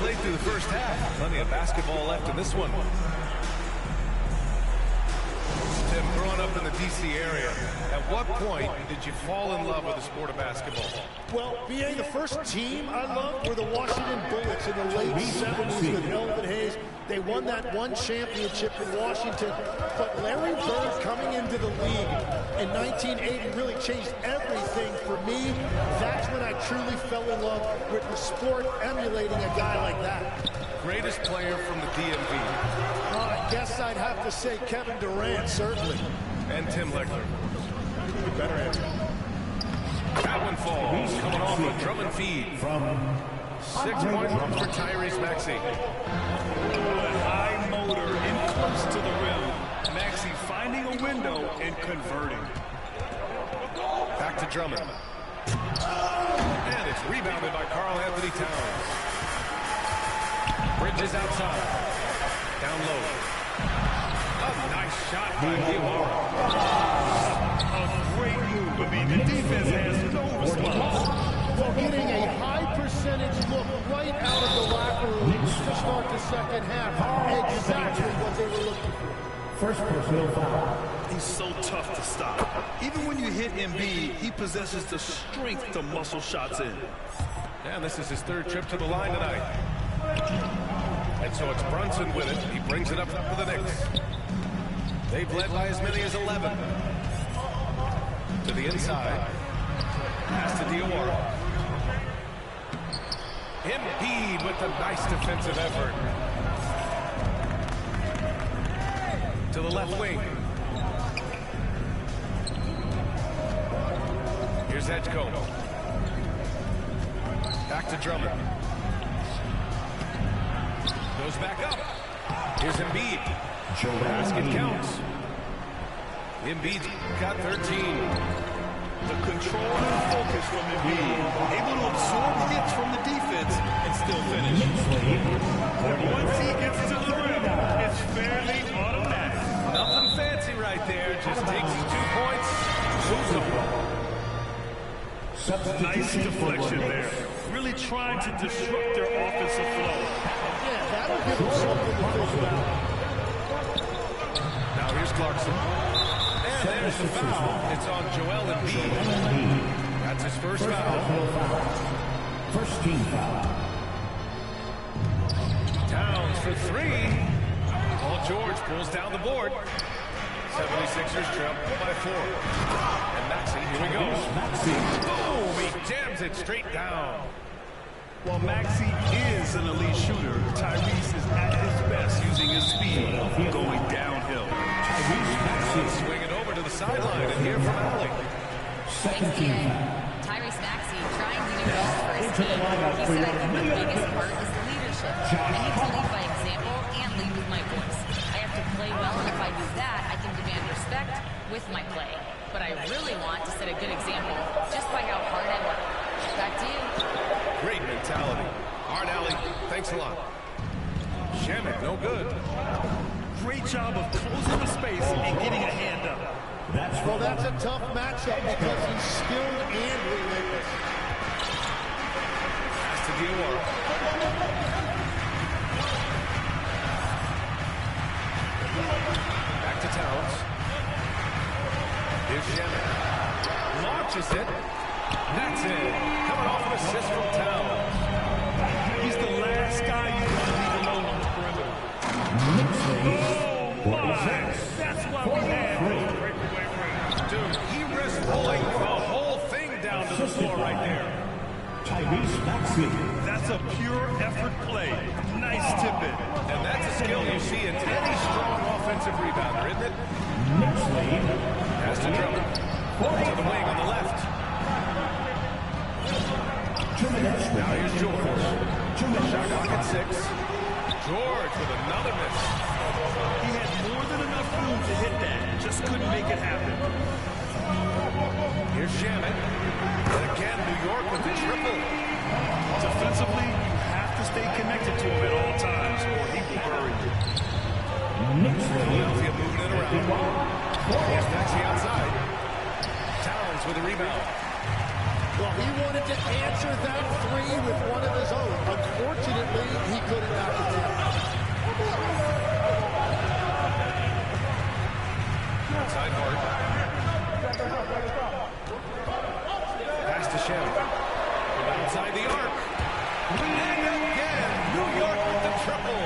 played through the first half. Plenty of basketball left in this one. Tim, growing up in the D.C. area, at what point did you fall in love with the sport of basketball? Well, BA, the first team I loved were the Washington Bullets in the late 70s with Elvin Hayes. They won that one championship in Washington. But Larry Bird coming into the league in 1980 really changed everything for me. That's when I truly fell in love with the sport, emulating a guy like that. Greatest player from the DMV? I guess I'd have to say Kevin Durant, certainly. And Tim Legler. You better answer. That one falls, coming off a drum and feed. From 6-point for Tyrese Maxey. High motor in close to the rim. Maxey finding a window and converting. Back to Drummond. And it's rebounded by Karl Anthony Towns. Bridges outside. Down low. A nice shot by Diawara. A great move, but the defense has no response. Well, getting a high percentage look right out of the locker room to start the second half. Exactly what they were looking for. First personal foul. He's so tough to stop. Even when you hit Embiid, he possesses the strength to muscle shots in. And this is his third trip to the line tonight. And so it's Brunson with it. He brings it up for the Knicks. They've led by as many as 11. To the inside. Pass to Diawara. Embiid with the nice defensive effort. To the left wing. Here's Edgecombe. Back to Drummond. Goes back up. Here's Embiid. Basket counts. Embiid's got 13. The control and focus from Embiid. Able to absorb hits from the defense and still finish. Once he gets to the rim, it's fairly automatic. Nothing fancy right there. Just takes his 2 points. Moves on. Nice deflection there. Really trying to disrupt their offensive flow. That'll give him something to think about. Now here's Clarkson. And there's the foul. It's on Joel Embiid. That's his first foul. First team foul. Towns for three. Paul George pulls down the board. 76ers trail by 4. And Maxey, here we go. Boom! He jams it straight down. While Maxey is an elite shooter, Tyrese is at his best using his speed, going downhill. Swing it over to the sideline and hear from Allie. Second team. Tyrese Maxey trying to do it all for his team. He said, I think the biggest part is leadership. I need to lead by example and lead with my voice. I have to play well, and if I do that, I can demand respect with my play. But I really want to set a good example just by how hard I work. Back to you. Great mentality. Art Alley, thanks a lot. Shamet, no good. Great job of closing the space and getting a hand up. Well, that's a tough matchup because he's skilled and relentless. Pass to Diawara. Back to Towns. Here's Shamet. Launches it. That's it. Coming off an assist from Towns. He's the last guy you want to leave alone on the perimeter. Oh, my. That's why we have breakaway range. Dude, he risked pulling the whole thing down to the floor right there. Tyrese Maxey. That's a pure effort play. Nice tip in. And that's a skill you see in any strong offensive rebounder, isn't it? Pass to Drummond. To the wing on the left. Now here's George. Shot clock at 6. George with another miss. He had more than enough room to hit that. Just couldn't make it happen. Here's Shamet. And again, New York with the triple. Defensively, you have to stay connected to him at all times, or he will bury you. Philadelphia moving it around. Here's Maxey outside. Towns with a rebound. Well, he wanted to answer that three with one of his own. Unfortunately, he couldn't knock it down. Outside Hart. Pass to Shem. Outside the arc. And again, New York with the triple.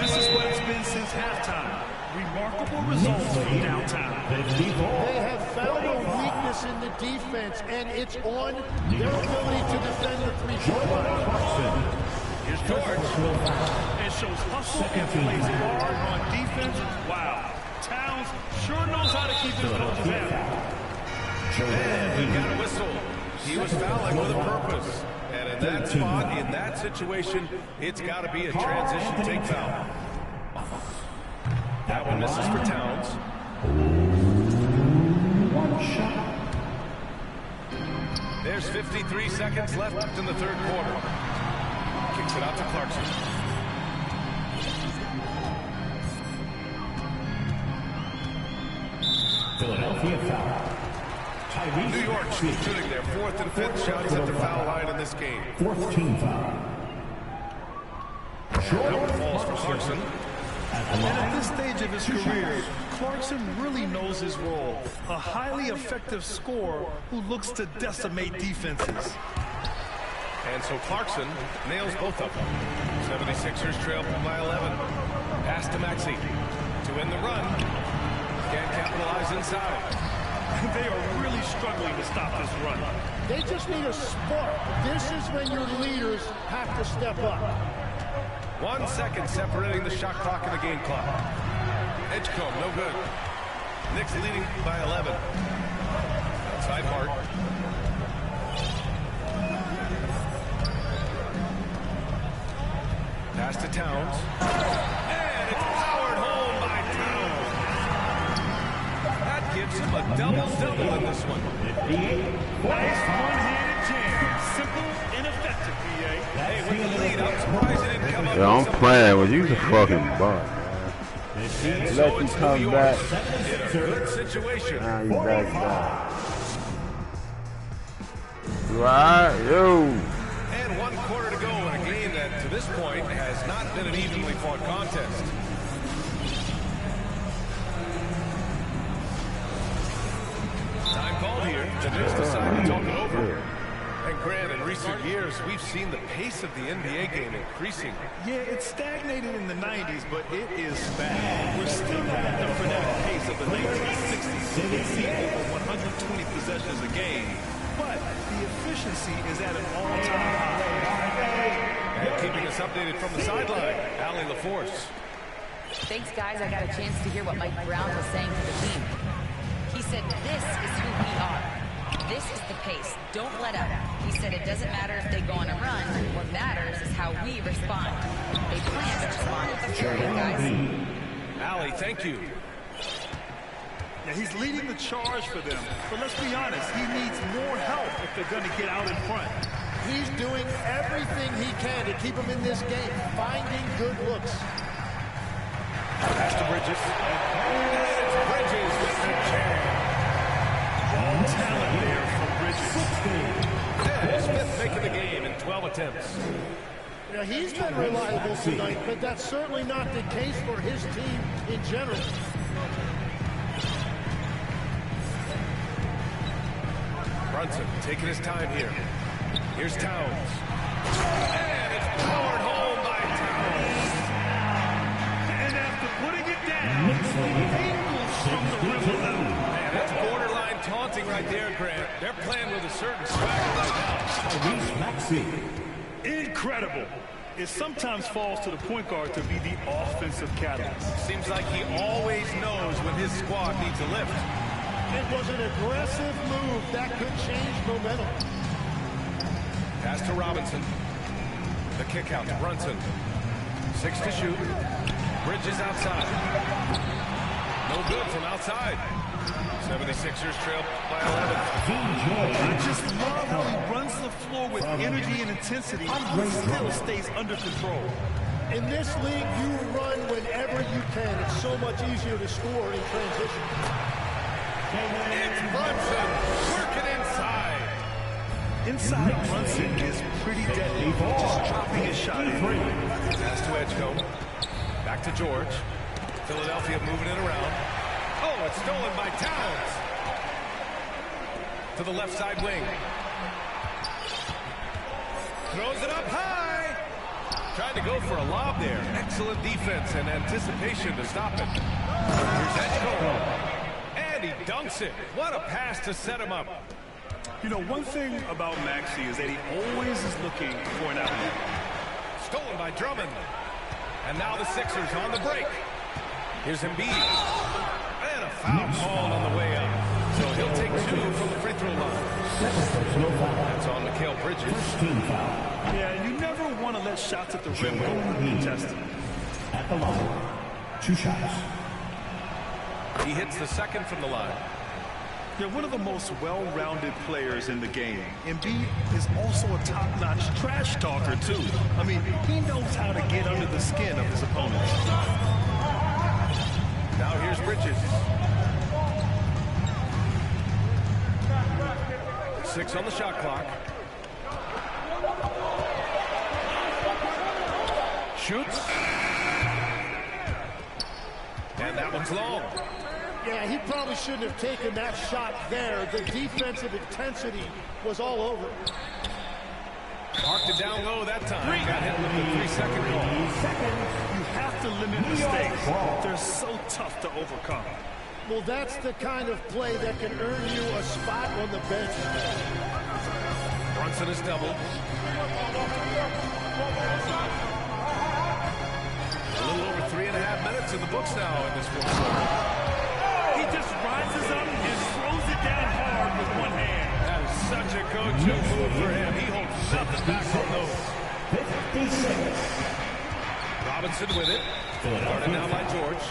This is what it's been since halftime. Remarkable results from downtown. They have found a weakness in the defense, and it's on their ability to defend the three-point line. Here's George. It shows hustle and plays hard on defense. Wow. Towns sure knows how to keep his coaches happy. And we've got a whistle. He was fouling with a purpose. And in that spot, in that situation, it's got to be a transition take foul. That one misses for Towns. One shot. There's 53 seconds left in the third quarter. Kicks it out to Clarkson. Philadelphia foul. New York shooting their fourth and fifth shots at the foul line in this game. Fourth team foul. That one falls for Clarkson. And at this stage of his career, Clarkson really knows his role. A highly effective scorer who looks to decimate defenses. And so Clarkson nails both of them. 76ers trail by 11. Pass to Maxey to end the run. Can't capitalize inside. They are really struggling to stop this run. They just need a spark. This is when your leaders have to step up. 1 second separating the shot clock and the game clock. Edgecombe, no good. Knicks leading by 11. Outside Hart. Pass to Towns. And it's powered home by Towns. That gives him a double-double in this one. Nice one-handed jam. Simple and effective, PA. Hey, with the lead, I'm surprised it didn't come up. Yo, I'm playing with you, the fucking ball. And Let so you it's come New York back. in a good situation. Now you back down. Right, yo. And 1 quarter to go in a game that, to this point, has not been an evenly fought contest. Time called here. The Knicks decide to talk it over. And Grant, in recent years, we've seen the pace of the NBA game increasing. Yeah, it stagnated in the 90s, but it is back. We're still not at the frenetic pace of the 1960s. It seemed over 120 possessions a game, but the efficiency is at an all-time high. And keeping us updated from the sideline, Allie LaForce. Thanks, guys. I got a chance to hear what Mike Brown was saying to the team. He said, this is who we are. This is the pace. Don't let up. He said it doesn't matter if they go on a run. What matters is how we respond. They plan to respond. Period, guys. Allie, thank you. Yeah, he's leading the charge for them. But let's be honest, he needs more help if they're going to get out in front. He's doing everything he can to keep them in this game, finding good looks. Pass to Bridges. It's Bridges with the jam. All talent there from Bridges. And his fifth make of the game in 12 attempts. Now, he's been reliable tonight, but that's certainly not the case for his team in general. Brunson taking his time here. Here's Towns. And it's powered home by Towns. And after putting it down, angles from the rim level. Man, that's borderline taunting right there, Grant. They're playing with a certain swagger right now. Maxey. Incredible. It sometimes falls to the point guard to be the offensive catalyst. Seems like he always knows when his squad needs a lift. It was an aggressive move that could change momentum. Pass to Robinson. The kick out to Brunson. 6 to shoot. Bridges outside. No good from outside. 76ers trail by 11. I just love how he runs the floor with energy and intensity and still stays under control. In this league, you run whenever you can. It's so much easier to score in transition. It's Brunson working inside. Inside Brunson is pretty deadly, just dropping his shot in. Pass to Edgecombe. Back to George. Philadelphia moving it around. Oh, it's stolen by Towns. To the left side wing. Throws it up high. Trying to go for a lob there. Excellent defense and anticipation to stop it. Here's Edgecombe. And he dunks it. What a pass to set him up. You know, one thing about Maxey is that he always is looking for an outlet. Stolen by Drummond. And now the Sixers on the break. Here's Embiid. And a foul called on the way up. So he'll take 2 from the free throw line. That's on Mikal Bridges. Yeah, you never want to let shots at the rim go uncontested. At the line, 2 shots. He hits the second from the line. They're one of the most well-rounded players in the game. Embiid is also a top-notch trash talker, too. I mean, he knows how to get under the skin of his opponents. Now here's Bridges. 6 on the shot clock. Shoots. And that one's long. Yeah, he probably shouldn't have taken that shot there. The defensive intensity was all over. Marked it down low that time. Got hit with the 3-second call. You have to limit mistakes. They're so tough to overcome. Well, that's the kind of play that can earn you a spot on the bench. Brunson is doubled. A little over 3.5 minutes in the books now in this fourth quarter. He just rises up and throws it down hard with one hand. That is such a go-to move for him. He holds nothing back on those. 56. Robinson with it. Guarded now by George.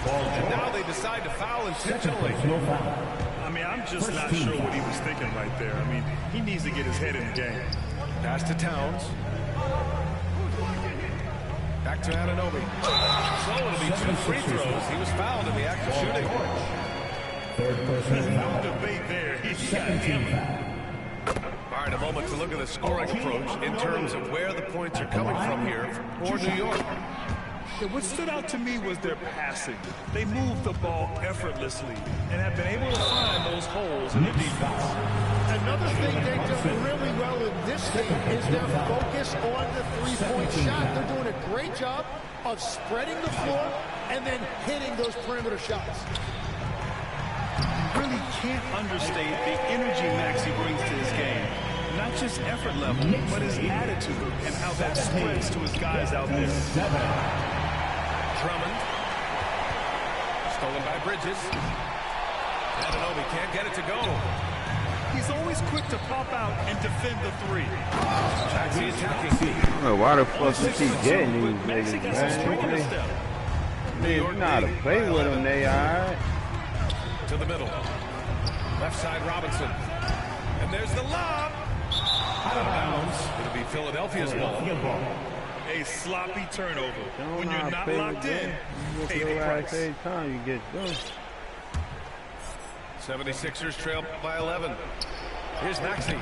And now they decide to foul intentionally. I mean, I'm just not sure what he was thinking right there. I mean, he needs to get his head in the game. Pass to Towns. Back to Anunoby. So it'll be 2 free throws. He was fouled in the act of shooting. Third person No debate there. He's got hammered. All right, a moment to look at the scoring approach in terms of where the points are coming from here for New York. Yeah, what stood out to me was their passing. They moved the ball effortlessly and have been able to find those holes in the defense. Another thing they've done really well in this game is their focus on the three-point shot. They're doing a great job of spreading the floor and then hitting those perimeter shots. You really can't understate the energy Maxey brings to his game. Not just effort level, but his attitude and how that spreads to his guys out there. Drummond. Stolen by Bridges. Anunoby can't get it to go. He's always quick to pop out and defend the 3. Maxey attacking. I don't know why the fuck you keep getting these Maxey niggas, got some spring in his man. step. Man, you know how to play with them, they alright. To the middle. Left side Robinson. And there's the lob. Out of bounds. It'll be Philadelphia's ball. A sloppy turnover. Don't When know you're how to not play locked with in, them. You pay get the your ass price. every time you get done. 76ers trail by 11. Here's Maxey.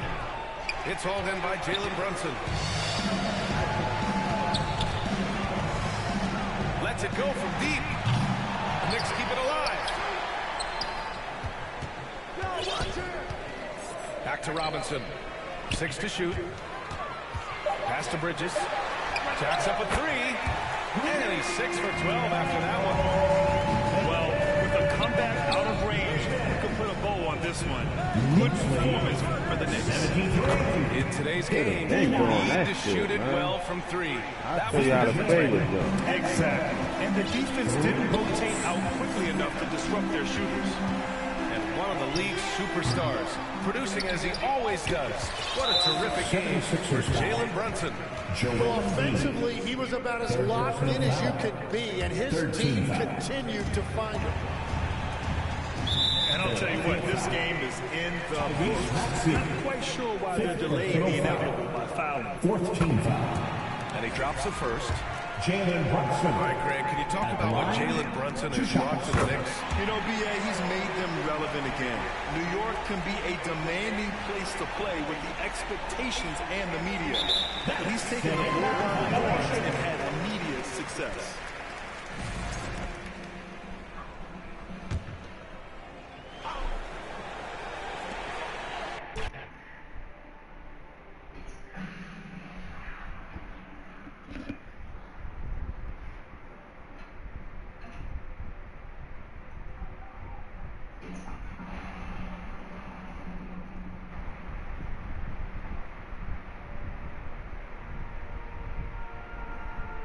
It's hauled in by Jalen Brunson. Lets it go from deep. The Knicks keep it alive. Back to Robinson. 6 to shoot. Pass to Bridges. Jacks up a 3. And he's 6 for 12 after that one. Well, with a comeback out of range, you can put a bow on this one. Good performance for the Knicks. In today's game, They you doing need that to shit, shoot it man. well from 3. I That tell was you how to the play difference. with them. Exactly. And the defense didn't rotate out quickly enough to disrupt their shooters. And one of the league's superstars, producing as he always does. What a terrific game for Jalen Brunson. Well, offensively, he was about as locked in as you could be, and his team continued to find him. And I'll tell you what, this game is in the books. Not quite sure why they're delaying the inevitable by fouling. Fourth team foul. And he drops the first. Jalen Brunson. All right, Greg, can you talk about what Jalen Brunson has brought to the Knicks? You know, B.A., he's made them relevant again. New York can be a demanding place to play with the expectations and the media. But he's taken the board by the horns and had immediate success.